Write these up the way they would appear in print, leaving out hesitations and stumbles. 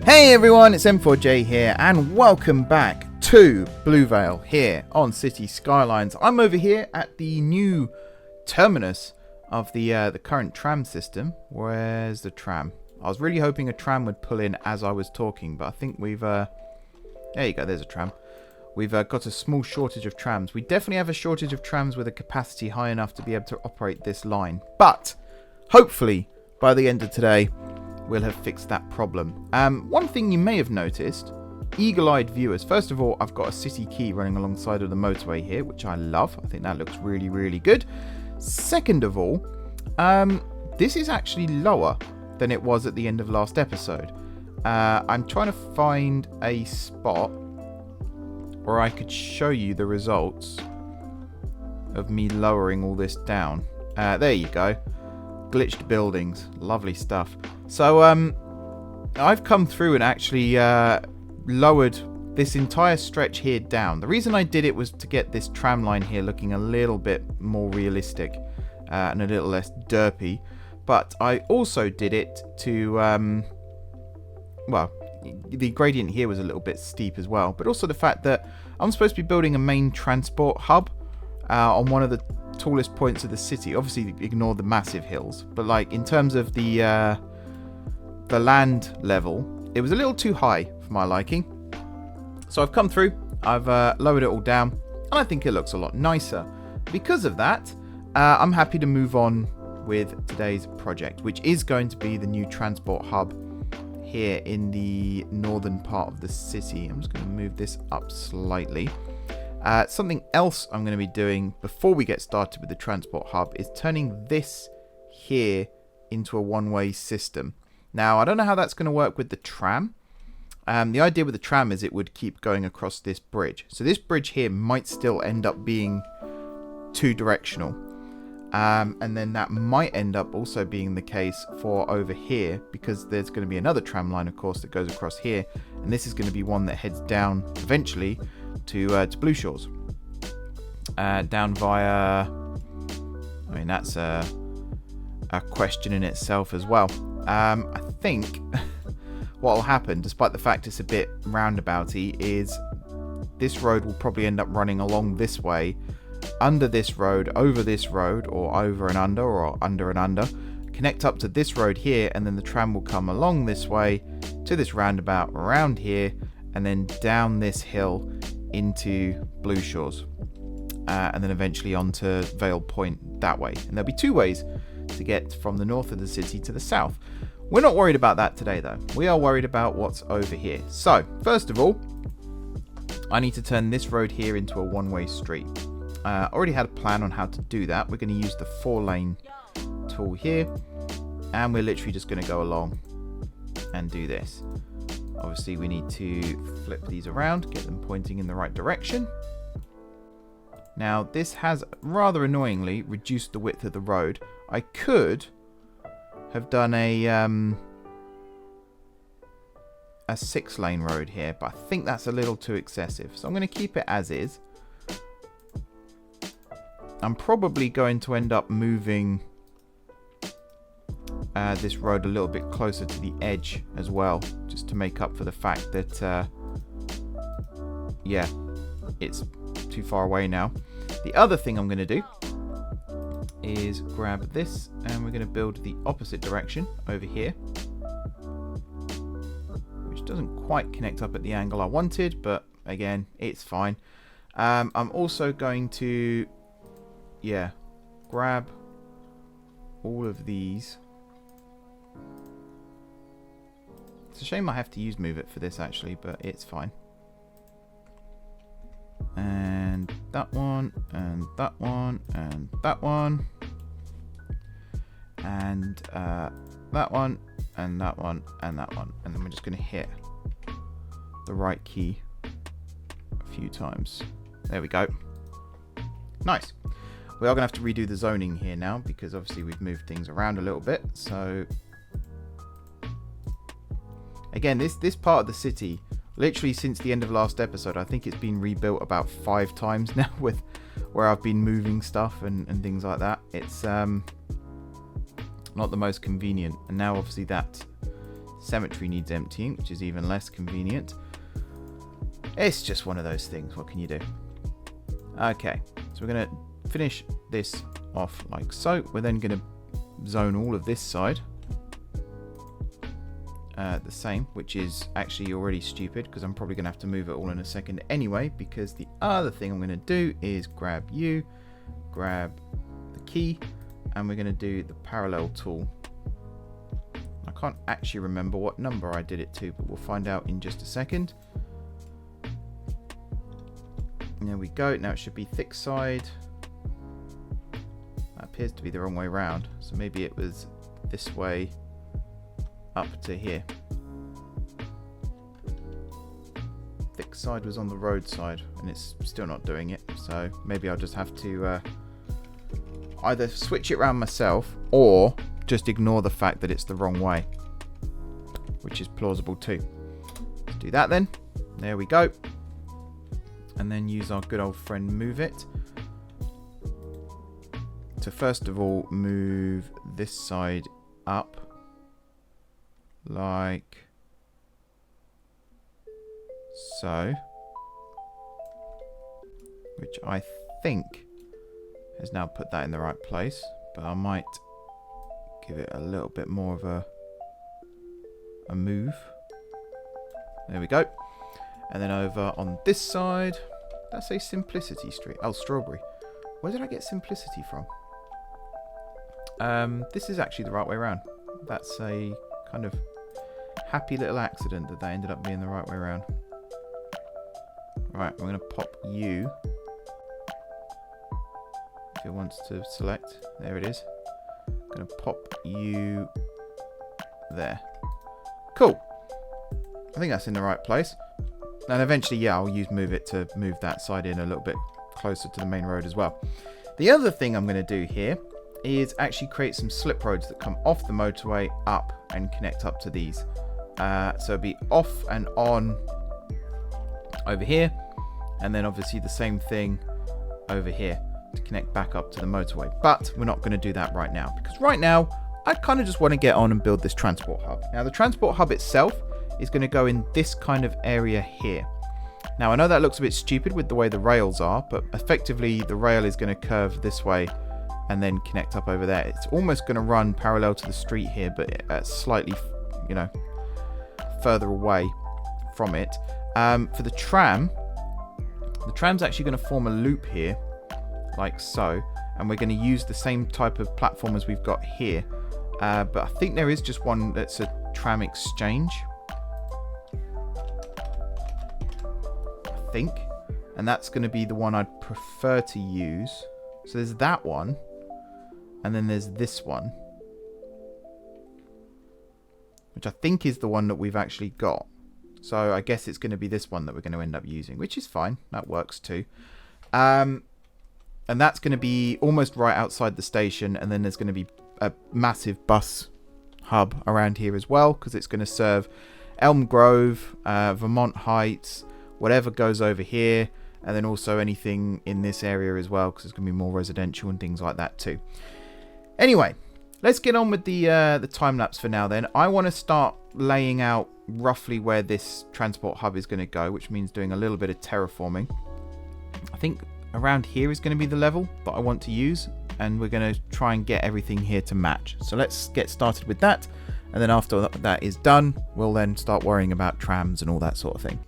Hey everyone, it's M4J here, and welcome back to Blue Vale here on City Skylines. I'm over here at the new terminus of the current tram system. Where's the tram? I was really hoping a tram would pull in as I was talking, but I think we've... there you go, there's a tram. We've got a small shortage of trams. We definitely have a shortage of trams with a capacity high enough to be able to operate this line. But, hopefully, by the end of today, we'll have fixed that problem. One thing you may have noticed, eagle-eyed viewers. First of all, I've got a city key running alongside of the motorway here, which I love. I think that looks really, really good. Second of all, this is actually lower than it was at the end of last episode. I'm trying to find a spot where I could show you the results of me lowering all this down. There you go. Glitched buildings. Lovely stuff. So, I've come through and actually lowered this entire stretch here down. The reason I did it was to get this tram line here looking a little bit more realistic and a little less derpy. But I also did it to, well, the gradient here was a little bit steep as well. But also the fact that I'm supposed to be building a main transport hub on one of the tallest points of the city. Obviously, ignore the massive hills. But like in terms of the land level, it was a little too high for my liking. So I've come through, I've lowered it all down, and I think it looks a lot nicer. Because of that, I'm happy to move on with today's project, which is going to be the new transport hub here in the northern part of the city. I'm just going to move this up slightly. Something else I'm going to be doing before we get started with the transport hub is turning this here into a one-way system. Now, I don't know how that's going to work with the tram. The idea with the tram is it would keep going across this bridge. So this bridge here might still end up being two-directional. And then that might end up also being the case for over here, because there's going to be another tram line, of course, that goes across here. And this is going to be one that heads down eventually to Blue Shores. Down via... I mean, that's a question in itself as well. I think what will happen, despite the fact it's a bit roundabouty, is this road will probably end up running along this way, under this road, over this road, or over and under, or under and under, connect up to this road here, and then the tram will come along this way to this roundabout around here, and then down this hill into Blue Shores, and then eventually onto Vale Point that way. And there'll be two ways to get from the north of the city to the south. We're not worried about that today, though. We are worried about what's over here. So, first of all, I need to turn this road here into a one-way street. I already had a plan on how to do that. We're going to use the 4-lane tool here, and we're literally just going to go along and do this. Obviously, we need to flip these around, get them pointing in the right direction. Now, this has rather annoyingly reduced the width of the road. I could have done a 6-lane road here, but I think that's a little too excessive. So I'm going to keep it as is. I'm probably going to end up moving this road a little bit closer to the edge as well, just to make up for the fact that, yeah, it's too far away now. The other thing I'm going to do is grab this, and we're going to build the opposite direction over here, which doesn't quite connect up at the angle I wanted, but again, it's fine. I'm also going to, yeah, grab all of these. It's a shame I have to use Move It for this actually, but it's fine. And that one, and that one, and that one, and that one, and that one, and that one. And then we're just going to hit the right key a few times. There we go. Nice. We are going to have to redo the zoning here now, because obviously we've moved things around a little bit. So again, this part of the city, literally since the end of last episode, I think it's been rebuilt about 5 times now, with where I've been moving stuff and things like that. It's not the most convenient, and now obviously that Cemetery needs emptying, which is even less convenient. It's just one of those things. What can you do? Okay, so we're going to finish this off like so. We're then going to zone all of this side the same, which is actually already stupid because I'm probably going to have to move it all in a second anyway, because the other thing I'm going to do is grab you, grab the key, and we're going to do the parallel tool. I can't actually remember what number I did it to, but we'll find out in just a second. There we go. Now it should be thick side. That appears to be the wrong way around, so maybe it was this way up to here. Thick side was on the road side, and it's still not doing it, so maybe I'll just have to either switch it around myself or just ignore the fact that it's the wrong way, which is plausible too. Let's do that then. There we go. And then use our good old friend move it to first of all move this side up like so, which I think has now put that in the right place, but I might give it a little bit more of a move. There we go. And then over on this side, let's say Simplicity Street. Oh, Strawberry. Where did I get Simplicity from? This is actually the right way around. That's a kind of happy little accident that ended up being the right way around. Right, we're going to pop you. If it wants to select, there it is. I'm going to pop you there. Cool. I think that's in the right place. And eventually, yeah, I'll use move it to move that side in a little bit closer to the main road as well. The other thing I'm going to do here is actually create some slip roads that come off the motorway up and connect up to these. So it'll be off and on over here, and then obviously the same thing over here to connect back up to the motorway. But we're not going to do that right now, because right now I kind of just want to get on and build this transport hub. Now the transport hub itself is going to go in this kind of area here. Now I know that looks a bit stupid with the way the rails are, but effectively the rail is going to curve this way and then connect up over there. It's almost going to run parallel to the street here, but slightly, you know, further away from it. For the tram's actually going to form a loop here, like so, and we're going to use the same type of platform as we've got here. But I think there is just one that's a tram exchange, I think, and that's going to be the one I'd prefer to use. So there's that one, and then there's this one, which I think is the one that we've actually got. So I guess it's going to be this one that we're going to end up using, which is fine. That works too. And that's going to be almost right outside the station, and then there's going to be a massive bus hub around here as well, because it's going to serve Elm Grove, Vermont Heights, whatever goes over here, and then also anything in this area as well, because it's going to be more residential and things like that too. Anyway, let's get on with the time lapse for now then. I want to start laying out roughly where this transport hub is going to go, which means doing a little bit of terraforming. I think around here is going to be the level that I want to use, and we're going to try and get everything here to match. So let's get started with that, and then after that is done, we'll then start worrying about trams and all that sort of thing.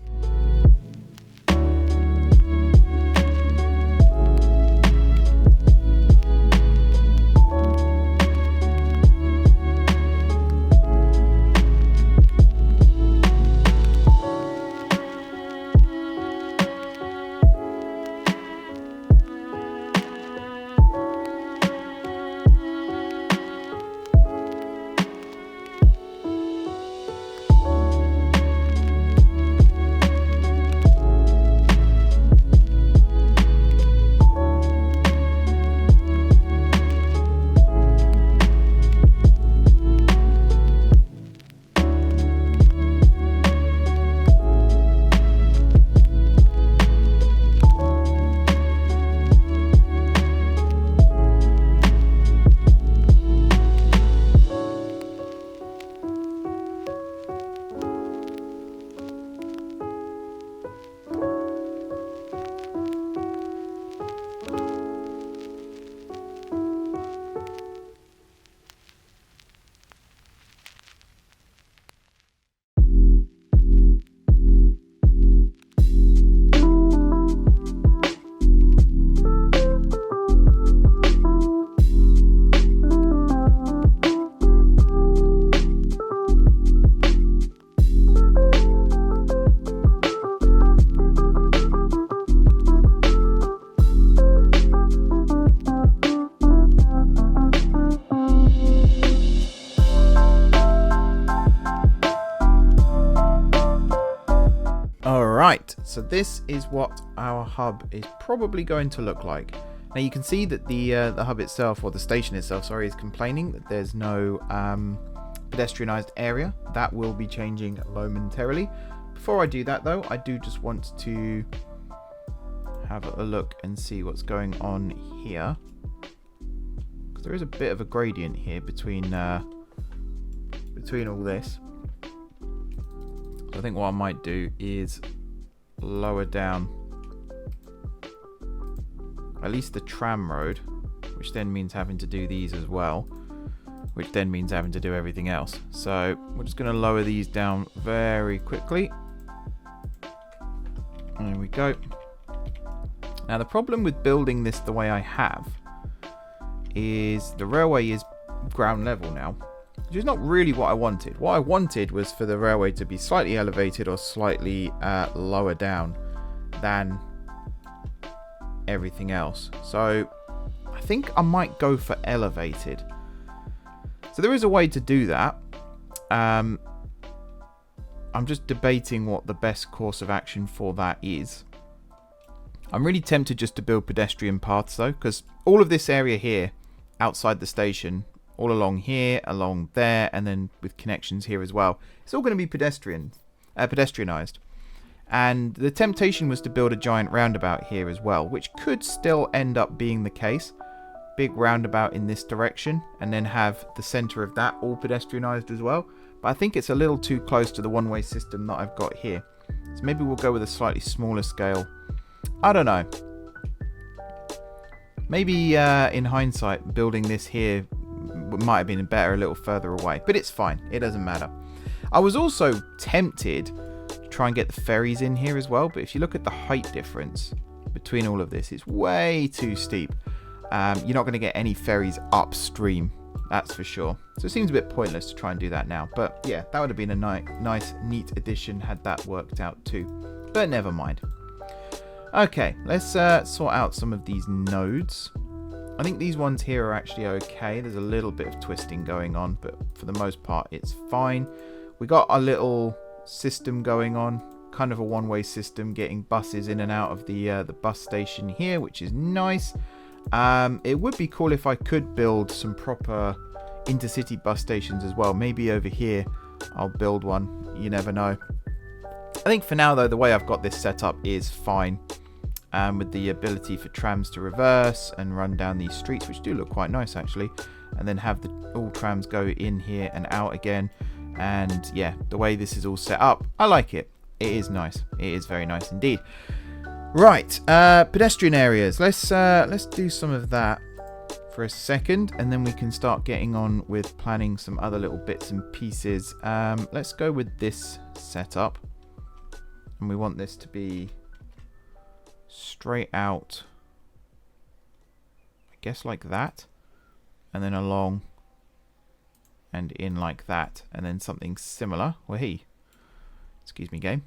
So this is what our hub is probably going to look like. Now you can see that the hub itself, or the station itself, sorry, is complaining that there's no pedestrianised area. That will be changing momentarily. Before I do that though, I do just want to have a look and see what's going on here. Because there is a bit of a gradient here between all this. So I think what I might do is lower down at least the tram road, which then means having to do these as well, which then means having to do everything else. So we're just going to lower these down very quickly. There we go. Now the problem with building this the way I have is the railway is ground level now, which is not really what I wanted. What I wanted was for the railway to be slightly elevated or slightly lower down than everything else. So I think I might go for elevated. So there is a way to do that. I'm just debating what the best course of action for that is. I'm really tempted just to build pedestrian paths though, because all of this area here outside the station, all along here, along there, and then with connections here as well, it's all going to be pedestrianised. And the temptation was to build a giant roundabout here as well, which could still end up being the case. Big roundabout in this direction, and then have the centre of that all pedestrianised as well. But I think it's a little too close to the one-way system that I've got here. So maybe we'll go with a slightly smaller scale. I don't know. Maybe in hindsight, building this here might have been better a little further away. But it's fine. It doesn't matter. I was also tempted to try and get the ferries in here as well. But if you look at the height difference between all of this, it's way too steep. You're not going to get any ferries upstream. That's for sure. So it seems a bit pointless to try and do that now. But yeah, that would have been a nice, neat addition had that worked out too. But never mind. Okay, let's sort out some of these nodes. I think these ones here are actually okay. There's a little bit of twisting going on, but for the most part, it's fine. We got a little system going on, kind of a one-way system, getting buses in and out of the bus station here, which is nice. It would be cool if I could build some proper intercity bus stations as well. Maybe over here I'll build one. You never know. I think for now though, the way I've got this set up is fine. With the ability for trams to reverse and run down these streets, which do look quite nice actually, and then have all trams go in here and out again. And yeah, the way this is all set up, I like it. It is nice. It is very nice indeed. Right, pedestrian areas. Let's do some of that for a second, and then we can start getting on with planning some other little bits and pieces. Let's go with this setup, and we want this to be straight out, I guess like that, and then along and in like that, and then something similar. Excuse me, game.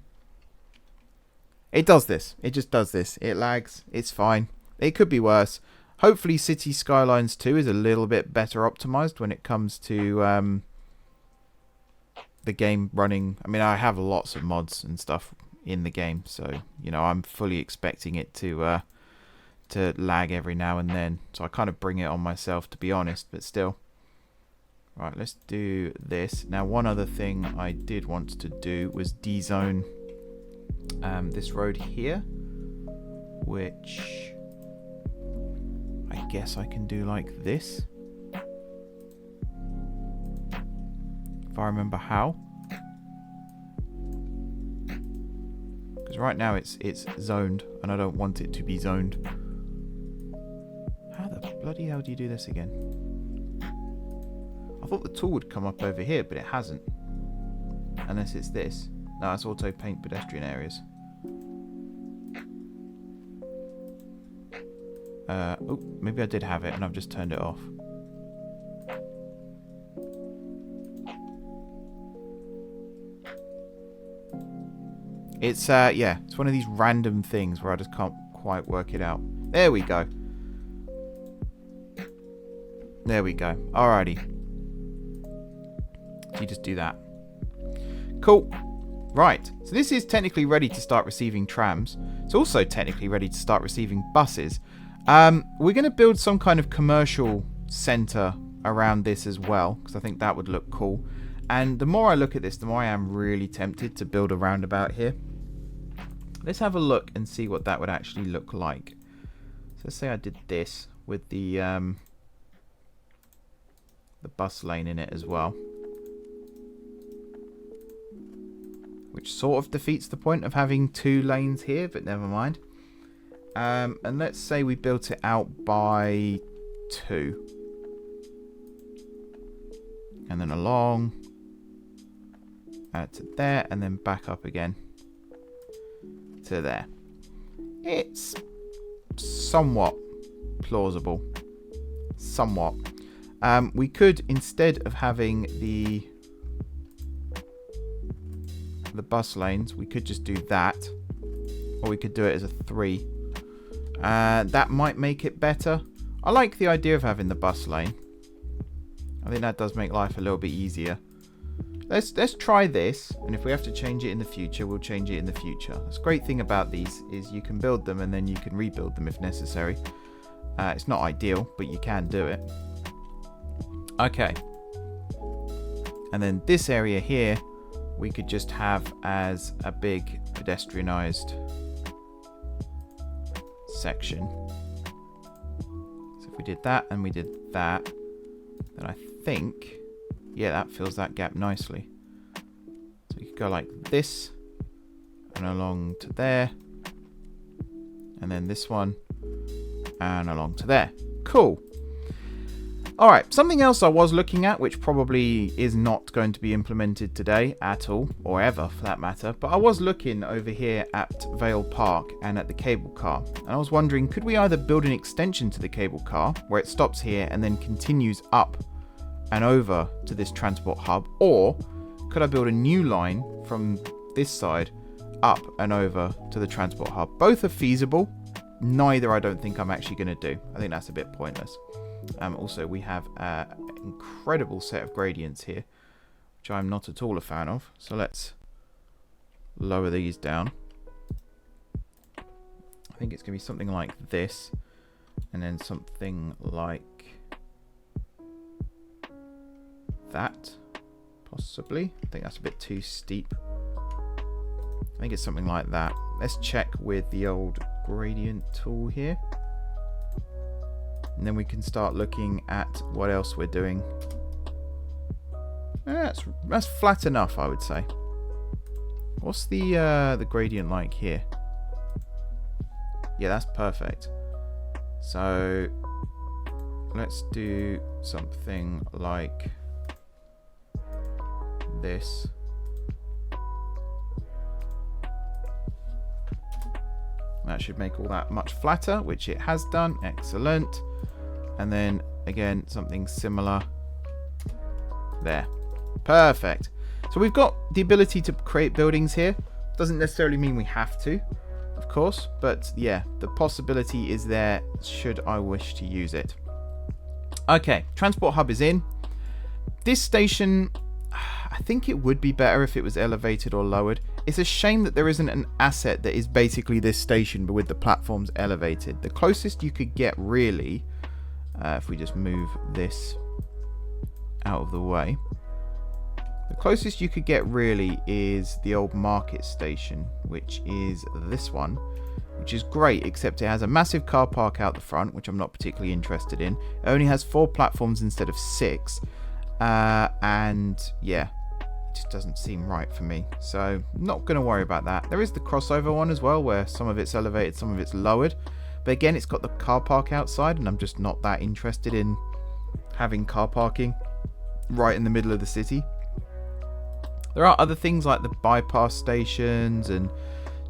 It does this. It just does this. It lags. It's fine. It could be worse. Hopefully City Skylines 2 is a little bit better optimized when it comes to the game running. I mean, I have lots of mods and stuff in the game, so you know I'm fully expecting it to lag every now and then. So I kind of bring it on myself, to be honest, but still. Right, let's do this. Now, one other thing I did want to do was dezone this road here, which I guess I can do like this, if I remember how. Because right now it's zoned, and I don't want it to be zoned. How the bloody hell do you do this again? I thought the tool would come up over here, but it hasn't. Unless it's this. No, it's auto paint pedestrian areas. Oh, maybe I did have it and I've just turned it off. It's yeah, it's one of these random things where I just can't quite work it out. There we go. There we go. Alrighty. So you just do that. Cool. Right, so this is technically ready to start receiving trams. It's also technically ready to start receiving buses. We're going to build some kind of commercial centre around this as well, because I think that would look cool. And the more I look at this, the more I am really tempted to build a roundabout here. Let's have a look and see what that would actually look like. So let's say I did this with the bus lane in it as well. Which sort of defeats the point of having 2 lanes here, but never mind. And let's say we built it out by 2. And then along. To there, and then back up again. To there. It's somewhat plausible. Somewhat. We could, instead of having the bus lanes, we could just do that, or we could do it as a 3. That might make it better. I like the idea of having the bus lane. I think that does make life a little bit easier. Let's try this, and if we have to change it in the future, we'll change it in the future. The great thing about these is you can build them and then you can rebuild them if necessary. It's not ideal, but you can do it. Okay. And then this area here, we could just have as a big pedestrianised section. So if we did that and we did that, then I think, yeah, that fills that gap nicely. So we could go like this and along to there, and then this one and along to there. Cool. Alright, something else I was looking at, which probably is not going to be implemented today at all, or ever for that matter, but I was looking over here at Vale Park and at the cable car, and I was wondering, could we either build an extension to the cable car, where it stops here and then continues up and over to this transport hub, or could I build a new line from this side up and over to the transport hub? Both are feasible, neither I don't think I'm actually going to do. I think that's a bit pointless. Also, we have an incredible set of gradients here, which I'm not at all a fan of. So let's lower these down. I think it's going to be something like this, and then something like that, possibly. I think that's a bit too steep. I think it's something like that. Let's check with the old gradient tool here. And then we can start looking at what else we're doing. That's flat enough, I would say. What's the gradient like here? Yeah, that's perfect. So let's do something like this. That should make all that much flatter, which it has done. Excellent. And then again, something similar there. Perfect. So we've got the ability to create buildings here. Doesn't necessarily mean we have to, of course, but yeah, the possibility is there should I wish to use it. Okay, transport hub is in. This station, I think it would be better if it was elevated or lowered. It's a shame that there isn't an asset that is basically this station, but with the platforms elevated. The closest you could get really, if we just move this out of the way, the closest you could get really is the old market station, which is this one, which is great, except it has a massive car park out the front, which I'm not particularly interested in. It only has 4 platforms instead of 6, and yeah, it just doesn't seem right for me, so not going to worry about that. There is the crossover one as well, where some of it's elevated, some of it's lowered, but again, it's got the car park outside, and I'm just not that interested in having car parking right in the middle of the city. There are other things like the bypass stations and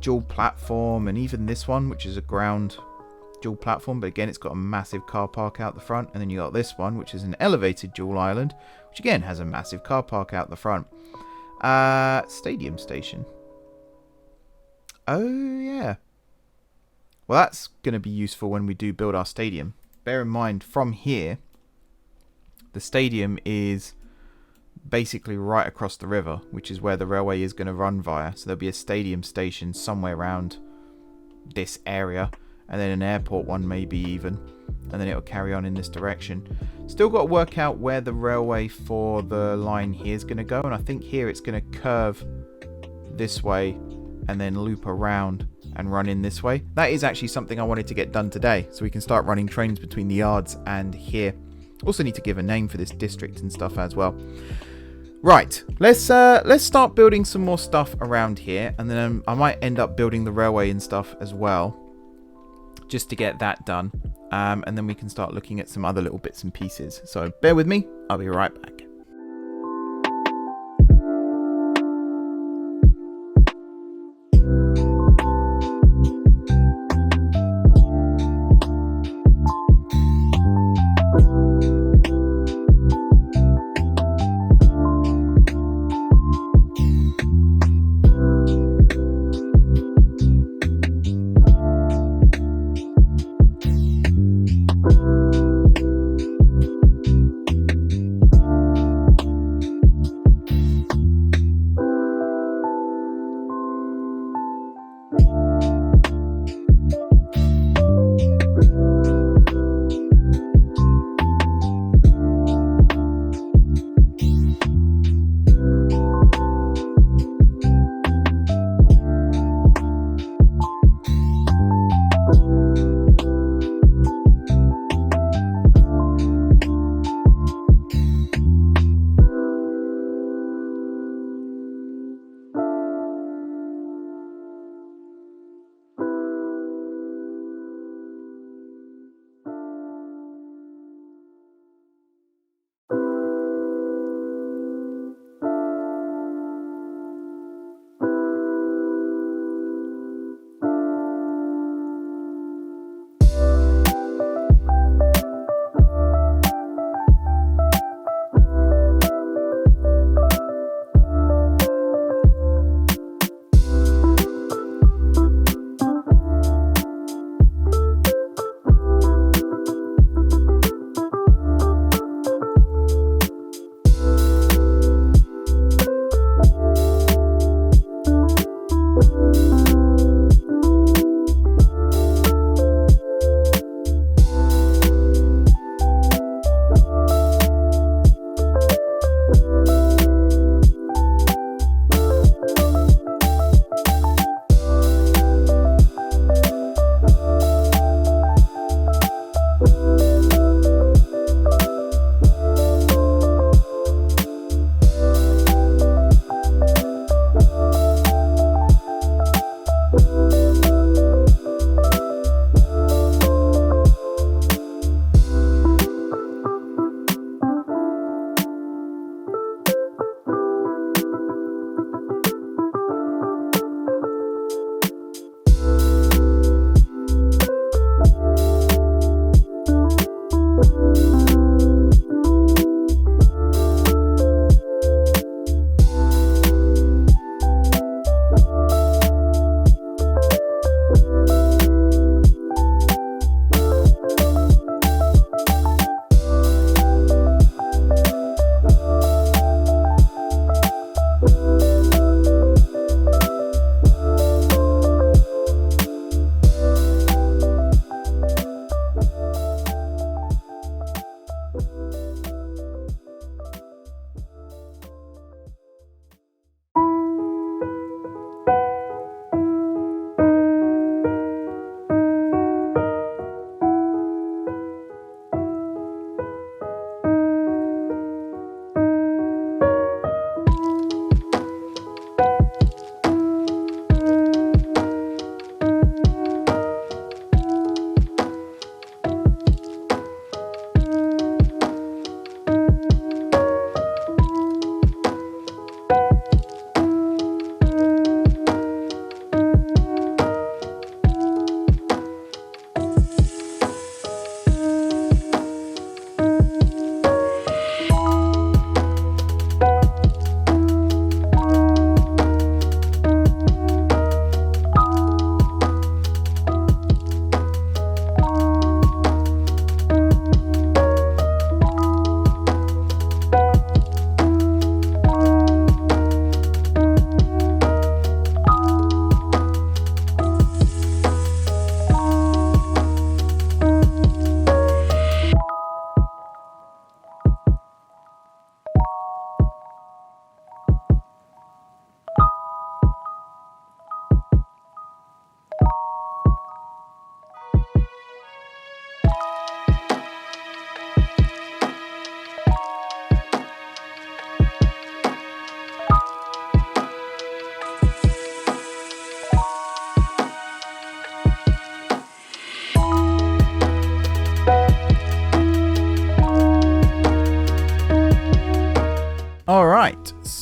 dual platform, and even this one, which is a ground dual platform, but again, it's got a massive car park out the front. And then you got this one, which is an elevated dual island, which again has a massive car park out the front. Stadium station. Oh yeah. Well, that's going to be useful when we do build our stadium. Bear in mind, from here, the stadium is basically right across the river, which is where the railway is going to run via. So there'll be a stadium station somewhere around this area, and then an airport one maybe even, and then it'll carry on in this direction. Still got to work out where the railway for the line here is going to go, and I think here it's going to curve this way and then loop around and run in this way. That is actually something I wanted to get done today, so we can start running trains between the yards and here. Also need to give a name for this district and stuff as well. Right, let's start building some more stuff around here, and then I might end up building the railway and stuff as well, just to get that done. And then we can start looking at some other little bits and pieces. So bear with me, I'll be right back.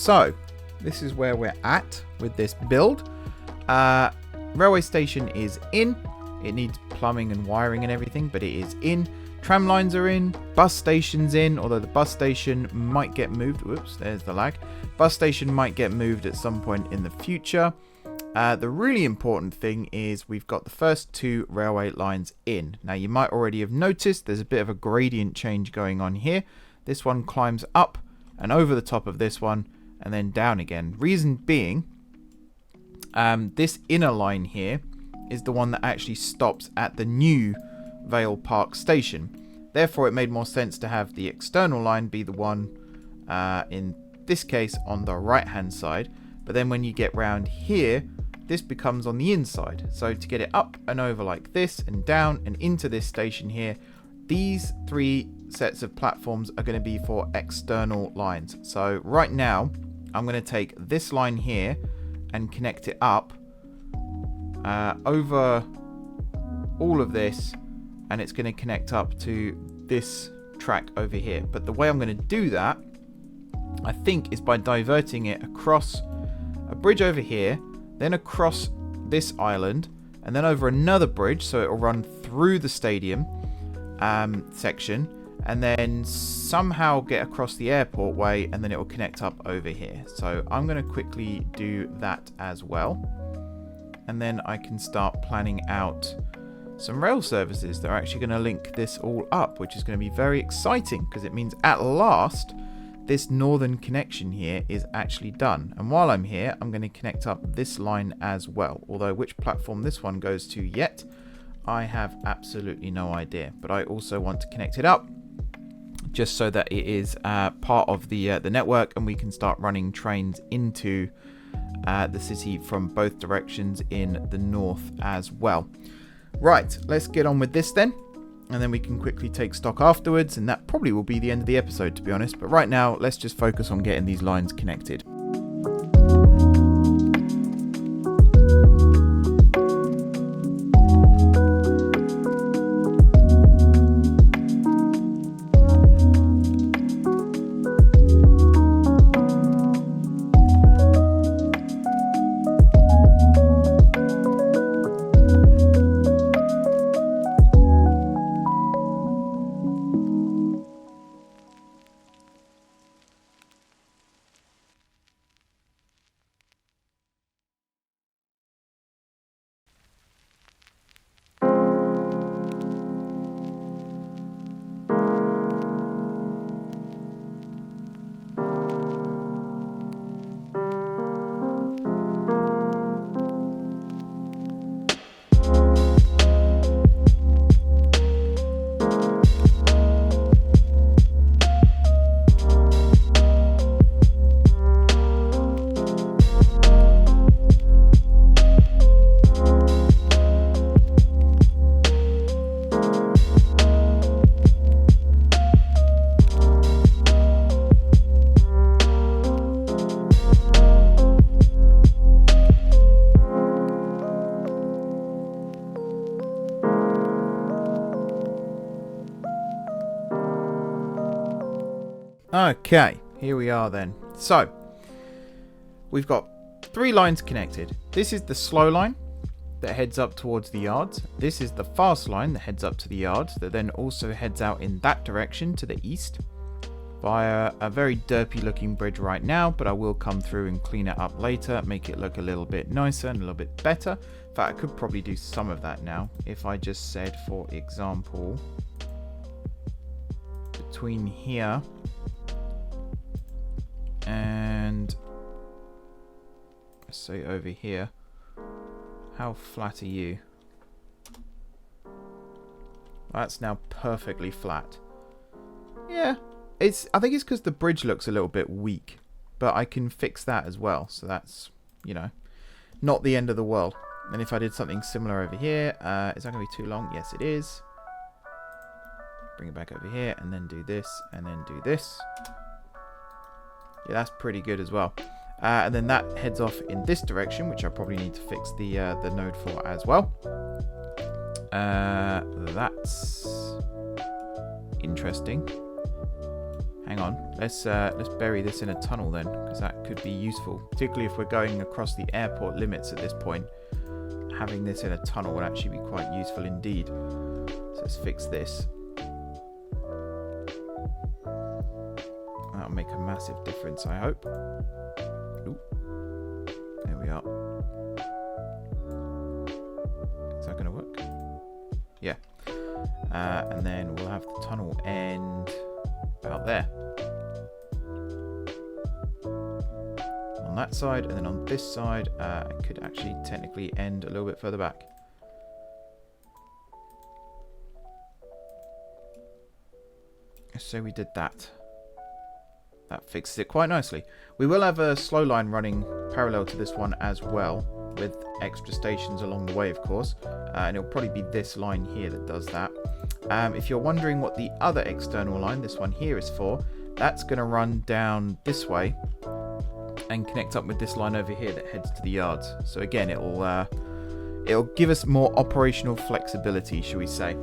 So this is where we're at with this build. Railway station is in. It needs plumbing and wiring and everything, but it is in. Tram lines are in. Bus station's in, although the bus station might get moved. Whoops, there's the lag. Bus station might get moved at some point in the future. The really important thing is we've got the first 2 railway lines in. Now you might already have noticed there's a bit of a gradient change going on here. This one climbs up and over the top of this one and then down again. Reason being, this inner line here is the one that actually stops at the new Vale Park station. Therefore, it made more sense to have the external line be the one, in this case, on the right-hand side. But then when you get round here, this becomes on the inside. So to get it up and over like this and down and into this station here, these 3 sets of platforms are going to be for external lines. So right now, I'm going to take this line here and connect it up over all of this, and it's going to connect up to this track over here. But the way I'm going to do that, I think, is by diverting it across a bridge over here, then across this island, and then over another bridge, so it will run through the stadium section, and then somehow get across the airport way, and then it will connect up over here. So I'm going to quickly do that as well, and then I can start planning out some rail services that are actually going to link this all up, which is going to be very exciting because it means at last this northern connection here is actually done. And while I'm here, I'm going to connect up this line as well, although which platform this one goes to yet, I have absolutely no idea. But I also want to connect it up just so that it is part of the network, and we can start running trains into the city from both directions in the north as well. Right, let's get on with this then, and then we can quickly take stock afterwards, and that probably will be the end of the episode, to be honest. But right now, let's just focus on getting these lines connected. Okay, here we are then. So, we've got 3 lines connected. This is the slow line that heads up towards the yards. This is the fast line that heads up to the yards, that then also heads out in that direction to the east via a very derpy looking bridge right now, but I will come through and clean it up later, make it look a little bit nicer and a little bit better. In fact, I could probably do some of that now if I just said, for example, between here and let's say over here, how flat are you? That's now perfectly flat. Yeah, I think it's because the bridge looks a little bit weak, but I can fix that as well, so that's, you know, not the end of the world. And if I did something similar over here, is that going to be too long? Yes, it is. Bring it back over here, and then do this, and then do this. Yeah, that's pretty good as well. And then that heads off in this direction, which I probably need to fix the node for as well. That's interesting. hang on. Let's bury this in a tunnel then, because that could be useful, particularly if we're going across the airport limits at this point. Having this in a tunnel would actually be quite useful indeed. So let's fix this. That'll make a massive difference, I hope. Ooh. There we are. Is that going to work? Yeah. And then we'll have the tunnel end about there. On that side, and then on this side, it could actually technically end a little bit further back. So we did that. That fixes it quite nicely. We will have a slow line running parallel to this one as well, with extra stations along the way, of course. And it'll probably be this line here that does that. If you're wondering what the other external line, this one here, is for, that's going to run down this way and connect up with this line over here that heads to the yards. So again, it'll give us more operational flexibility, shall we say.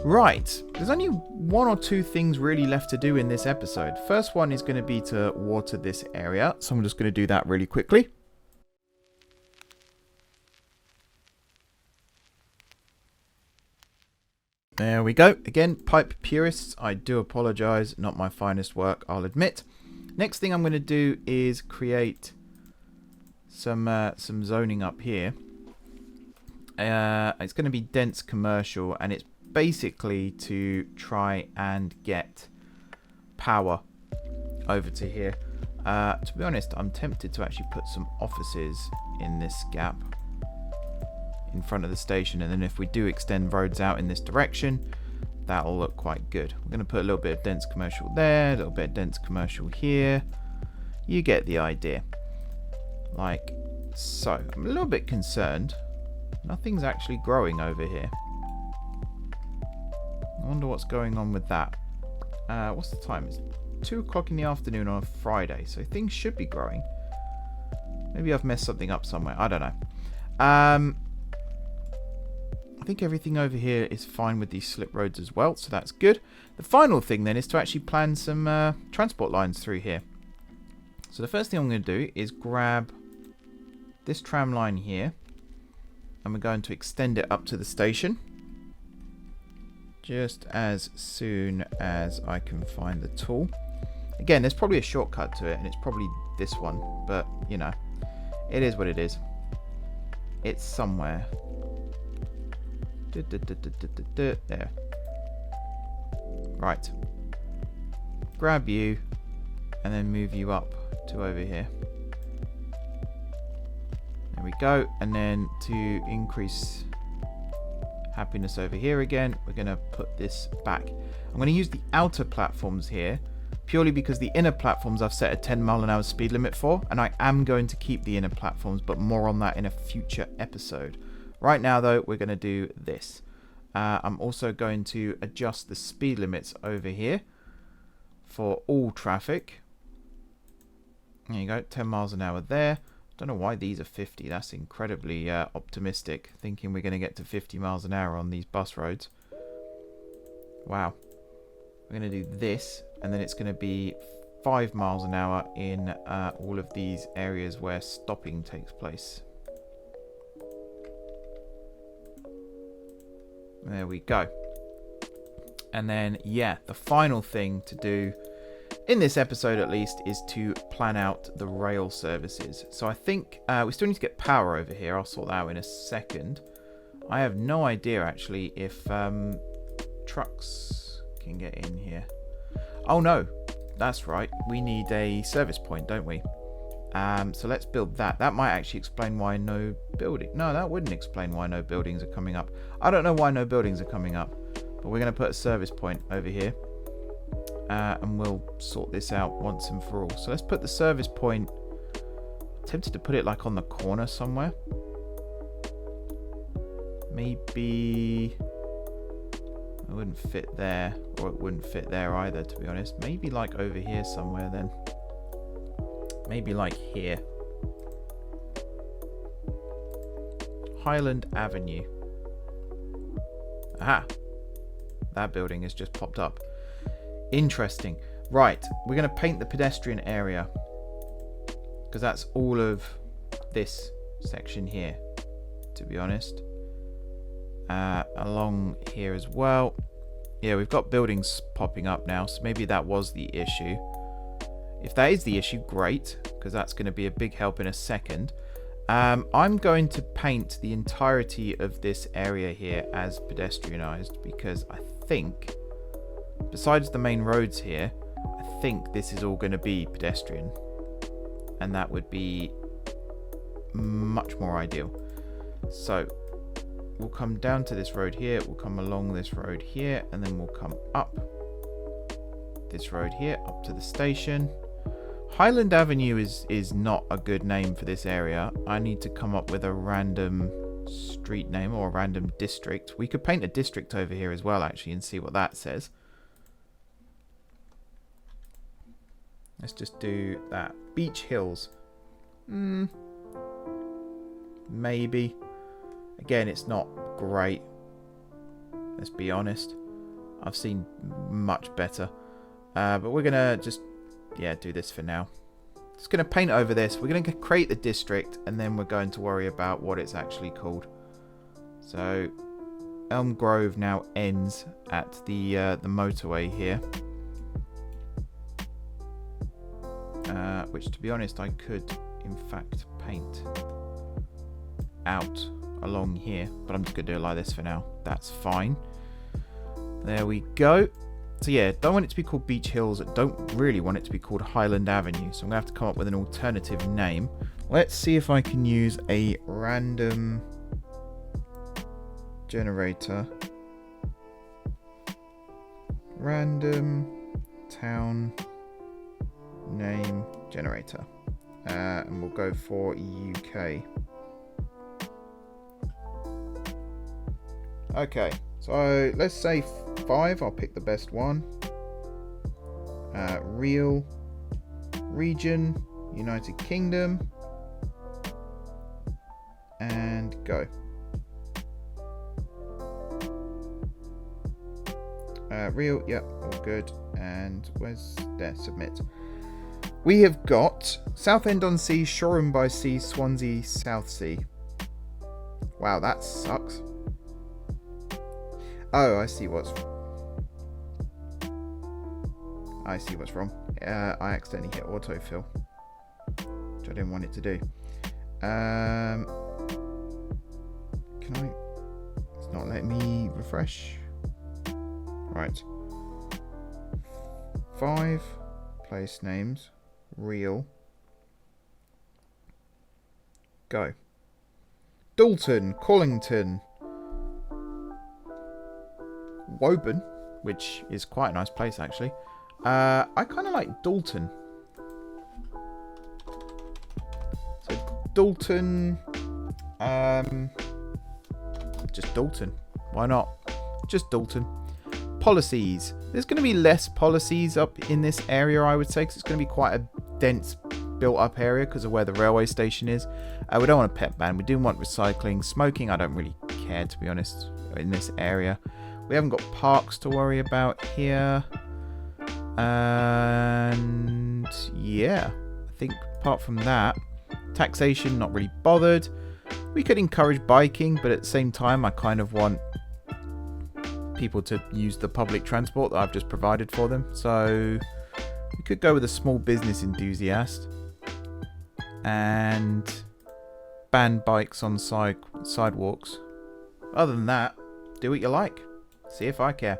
Right, there's only one or two things really left to do in this episode. First one is going to be to water this area, so I'm just going to do that really quickly. There we go. Again, pipe purists, I do apologise, not my finest work, I'll admit. Next thing I'm going to do is create some zoning up here. It's going to be dense commercial, and it's basically to try and get power over to here. To be honest, I'm tempted to actually put some offices in this gap in front of the station, and then if we do extend roads out in this direction, that'll look quite good. We're going to put a little bit of dense commercial there, a little bit of dense commercial here. You get the idea. Like so. I'm a little bit concerned. Nothing's actually growing over here. I wonder what's going on with that. What's the time? It's 2 o'clock in the afternoon on a Friday, so things should be growing. Maybe I've messed something up somewhere. I don't know. I think everything over here is fine with these slip roads as well, so that's good. The final thing then is to actually plan some transport lines through here. So the first thing I'm going to do is grab this tram line here, and we're going to extend it up to the station. Just as soon as I can find the tool. Again, there's probably a shortcut to it, and it's probably this one, but you know, it is what it is. It's somewhere. There. Right. Grab you, and then move you up to over here. There we go. And then to increase happiness over here again, we're going to put this back. I'm going to use the outer platforms here purely because the inner platforms I've set a 10-mile-an-hour speed limit for, and I am going to keep the inner platforms, but more on that in a future episode. Right now though, we're going to do this. I'm also going to adjust the speed limits over here for all traffic. There you go, 10 miles an hour there. Don't know why these are 50. That's incredibly optimistic, thinking we're going to get to 50 miles an hour on these bus roads. Wow. We're going to do this, and then it's going to be 5 miles an hour in all of these areas where stopping takes place. There we go. And then, yeah, the final thing to do in this episode at least is to plan out the rail services. So I think we still need to get power over here. I'll sort that out in a second. I have no idea actually if trucks can get in here. Oh no, that's right. We need a service point, don't we? So let's build that. That might actually explain why no building. No, that wouldn't explain why no buildings are coming up. I don't know why no buildings are coming up, but we're going to put a service point over here. And we'll sort this out once and for all. So let's put the service point. I'm tempted to put it like on the corner somewhere. Maybe it wouldn't fit there, or it wouldn't fit there either, to be honest. Maybe like over here somewhere then. Maybe like here. Highland Avenue. Aha! That building has just popped up. Interesting. Right, we're going to paint the pedestrian area. Because that's all of this section here, to be honest. Along here as well. Yeah, we've got buildings popping up now, so maybe that was the issue. If that is the issue, great, because that's going to be a big help in a second. I'm going to paint the entirety of this area here as pedestrianised, because I think, besides the main roads here, I think this is all going to be pedestrian. And that would be much more ideal. So we'll come down to this road here, we'll come along this road here, and then we'll come up this road here, up to the station. Highland Avenue is not a good name for this area. I need to come up with a random street name or a random district. We could paint a district over here as well, actually, and see what that says. Let's just do that. Beach Hills. Maybe. Again, it's not great. Let's be honest. I've seen much better. But we're going to just, do this for now. Just going to paint over this. We're going to create the district, and then we're going to worry about what it's actually called. So, Elm Grove now ends at the motorway here. Which, to be honest, I could, in fact, paint out along here. But I'm just going to do it like this for now. That's fine. There we go. So yeah, don't want it to be called Beach Hills. Don't really want it to be called Highland Avenue. So I'm going to have to come up with an alternative name. Let's see if I can use a random generator. Random town name generator. And we'll go for UK. Okay, so let's say 5. I'll pick the best one. Real region, United Kingdom, and go. Real, yep, all good. And where's there? Submit. We have got Southend-on-Sea, Shoreham-by-Sea, Swansea, Southsea. Wow, that sucks. Oh, I see what's wrong. I accidentally hit autofill, which I didn't want it to do. Can I? It's not letting me refresh. Right. 5 place names. Real. Go. Dalton, Collington, Woburn, which is quite a nice place actually. I kind of like Dalton. So Dalton, just Dalton. Why not? Just Dalton. Policies. There's going to be less policies up in this area, I would say, because it's going to be quite a dense built-up area because of where the railway station is. We don't want a pet ban. We do want recycling. Smoking, I don't really care, to be honest, in this area. We haven't got parks to worry about here. And yeah, I think apart from that, taxation, not really bothered. We could encourage biking, but at the same time, I kind of want people to use the public transport that I've just provided for them. So we could go with a small business enthusiast and ban bikes on sidewalks. Other than that, do what you like. See if I care.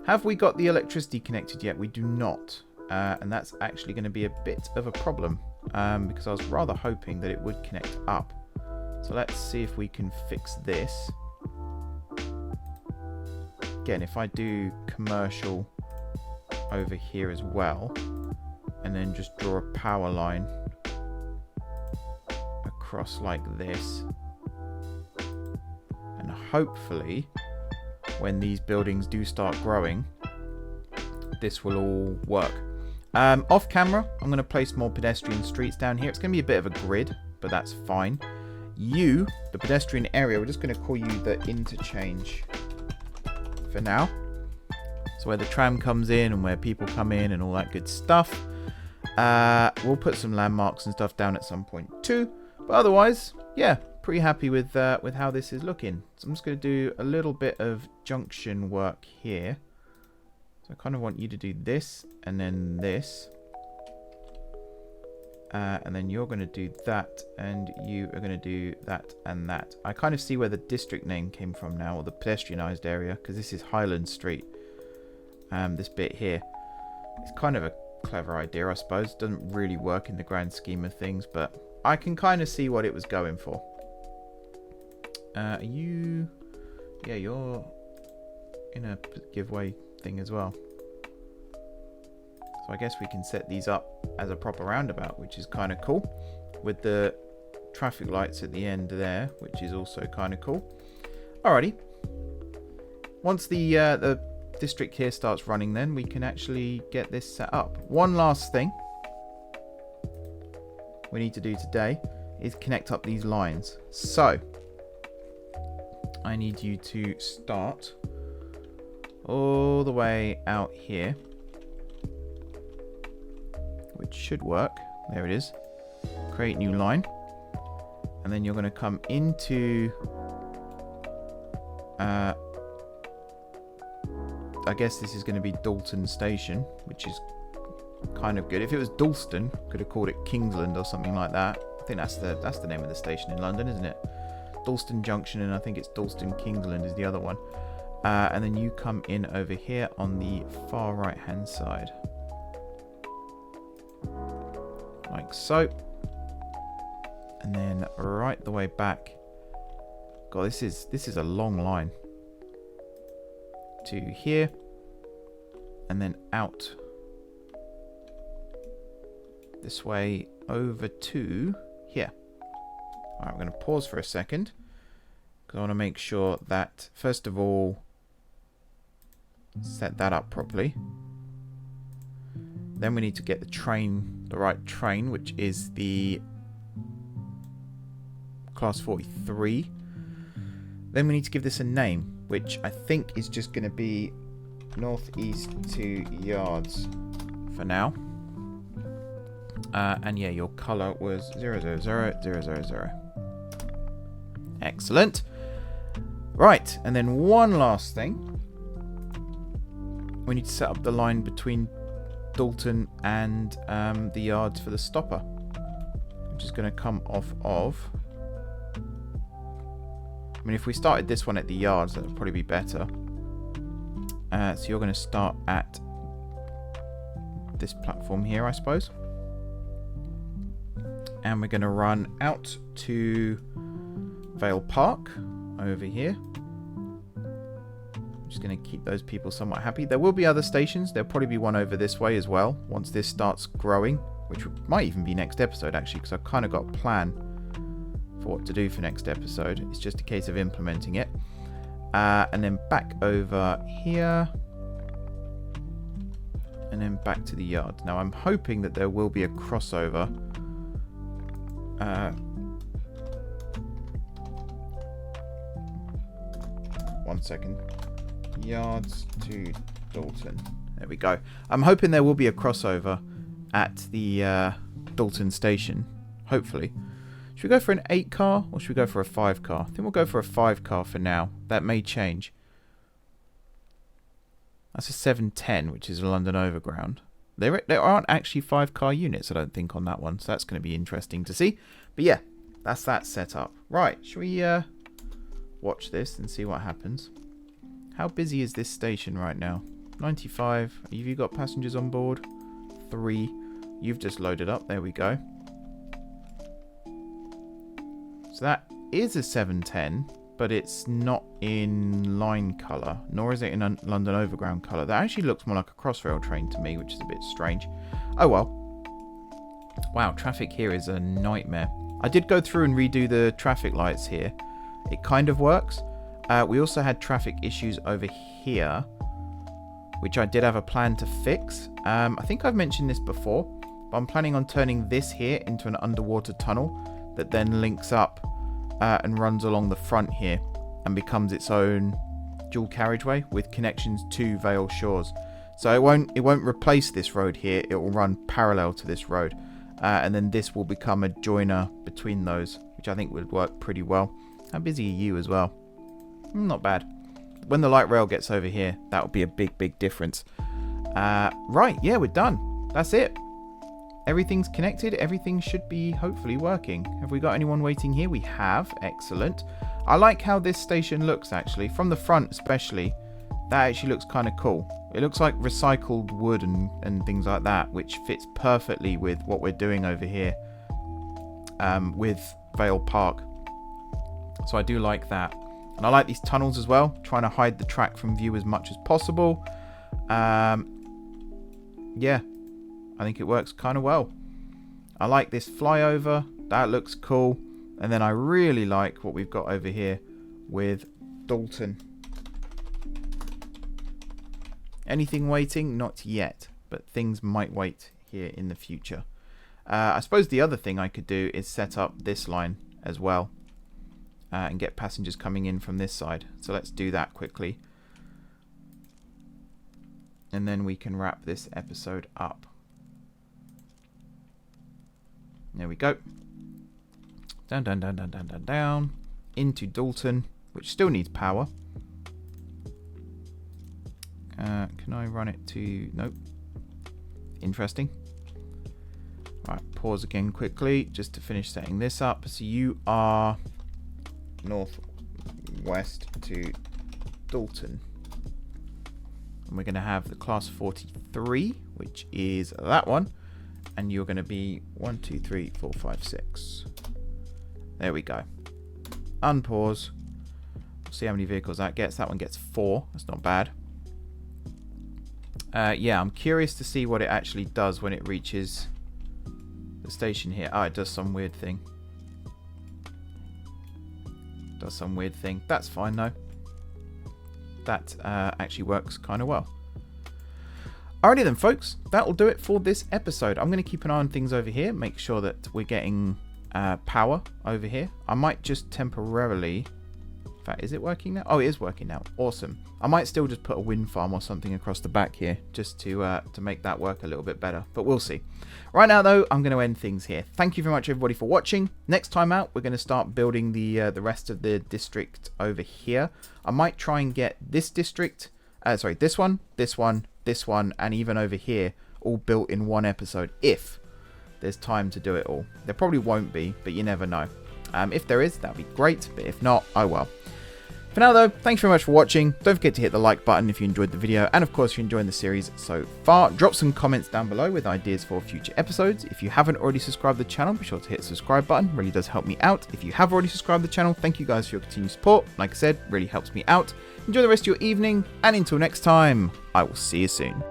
Have we got the electricity connected yet? We do not. And that's actually going to be a bit of a problem because I was rather hoping that it would connect up. So let's see if we can fix this. Again, if I do commercial over here as well, and then just draw a power line across like this, and hopefully when these buildings do start growing, this will all work. Off camera, I'm going to place more pedestrian streets down here. It's going to be a bit of a grid, but that's fine. You, the pedestrian area, we're just going to call you the Interchange for now. So where the tram comes in and where people come in and all that good stuff. We'll put some landmarks and stuff down at some point too. But otherwise, yeah, pretty happy with how this is looking. So I'm just going to do a little bit of junction work here. So I kind of want you to do this and then this. And then you're going to do that, and you are going to do that and that. I kind of see where the district name came from now, or the pedestrianised area, because this is Highland Street. This bit here. It's kind of a clever idea, I suppose. Doesn't really work in the grand scheme of things, but I can kind of see what it was going for. Yeah, you're in a giveaway thing as well. So I guess we can set these up as a proper roundabout, which is kind of cool, with the traffic lights at the end there, which is also kind of cool. Alrighty. Once the district here starts running, then we can actually get this set up. One last thing we need to do today is connect up these lines. So I need you to start all the way out here, which should work. There it is. Create new line, and then you're going to come into I guess this is going to be Dalton Station, which is kind of good. If it was Dalston, could have called it Kingsland or something like that. I think that's the name of the station in London, isn't it? Dalston Junction, and I think it's Dalston Kingsland is the other one. And then you come in over here on the far right hand side, like so, and then right the way back. God, this is a long line to here, and then out this way over to here. Alright, we're going to pause for a second because I want to make sure that first of all set that up properly. Then we need to get the right train, which is the Class 43. Then we need to give this a name, which I think is just going to be Northeast 2 Yards for now. And yeah, your colour was 000000. Excellent. Right, and then one last thing. We need to set up the line between Dalton and the yards for the stopper, which is going to come off of... I mean, if we started this one at the yards, that would probably be better. So you're going to start at this platform here, I suppose. And we're going to run out to Vale Park over here. I'm just going to keep those people somewhat happy. There will be other stations. There'll probably be one over this way as well once this starts growing, which might even be next episode actually, because I've kind of got a plan for what to do for next episode. It's just a case of implementing it. And then back over here, and then back to the yard. Now I'm hoping that there will be a crossover. One second. Yards to Dalton. There we go. I'm hoping there will be a crossover at the Dalton station. Hopefully. Should we go for an 8 car or should we go for a 5 car? I think we'll go for a 5 car for now. That may change. That's a 710, which is a London Overground. There aren't actually 5 car units, I don't think, on that one. So that's going to be interesting to see. But yeah, that's that set up. Right, should we watch this and see what happens? How busy is this station right now? 95. Have you got passengers on board? 3. You've just loaded up. There we go. So that is a 710, but it's not in line colour, nor is it in London Overground colour. That actually looks more like a Crossrail train to me, which is a bit strange. Oh well. Wow, traffic here is a nightmare. I did go through and redo the traffic lights here. It kind of works. We also had traffic issues over here, which I did have a plan to fix. I think I've mentioned this before, but I'm planning on turning this here into an underwater tunnel that then links up and runs along the front here and becomes its own dual carriageway with connections to Vale Shores. So it won't replace this road here. It will run parallel to this road. And then this will become a joiner between those, which I think would work pretty well. How busy are you as well? Not bad. When the light rail gets over here, that would be a big difference. Right, yeah, we're done. That's it. Everything's connected. Everything should be hopefully working. Have we got anyone waiting here? We have. Excellent. I like how this station looks, actually. From the front especially, that actually looks kind of cool. It looks like recycled wood and things like that, which fits perfectly with what we're doing over here with Vale Park. So I do like that. And I like these tunnels as well, trying to hide the track from view as much as possible. Yeah, I think it works kind of well. I like this flyover. That looks cool. And then I really like what we've got over here with Dalton. Anything waiting? Not yet, but things might wait here in the future. I suppose the other thing I could do is set up this line as well and get passengers coming in from this side. So let's do that quickly. And then we can wrap this episode up. There we go. Down. Into Dalton, which still needs power. Can I run it to... Nope. Interesting. Right, pause again quickly just to finish setting this up. So you are northwest to Dalton. And we're going to have the class 43, which is that one. And you're going to be 1, 2, 3, 4, 5, 6. There we go. Unpause. We'll see how many vehicles that gets. That one gets 4. That's not bad. Yeah, I'm curious to see what it actually does when it reaches the station here. Oh, it does some weird thing. That's fine, though. That actually works kind of well. Alrighty then, folks. That will do it for this episode. I'm going to keep an eye on things over here. Make sure that we're getting power over here. I might just temporarily... In fact, is it working now? Oh, it is working now. Awesome. I might still just put a wind farm or something across the back here just to make that work a little bit better. But we'll see. Right now, though, I'm going to end things here. Thank you very much, everybody, for watching. Next time out, we're going to start building the rest of the district over here. I might try and get this district... sorry, this one, and even over here all built in one episode if there's time to do it all. There probably won't be, but you never know. If there is, that'd be great, but if not, oh well. For now though, thanks very much for watching. Don't forget to hit the like button if you enjoyed the video, and of course if you're enjoying the series so far, drop some comments down below with ideas for future episodes. If you haven't already subscribed to the channel, be sure to hit the subscribe button, it really does help me out. If you have already subscribed to the channel, thank you guys for your continued support. Like I said, really helps me out. Enjoy the rest of your evening, and until next time, I will see you soon.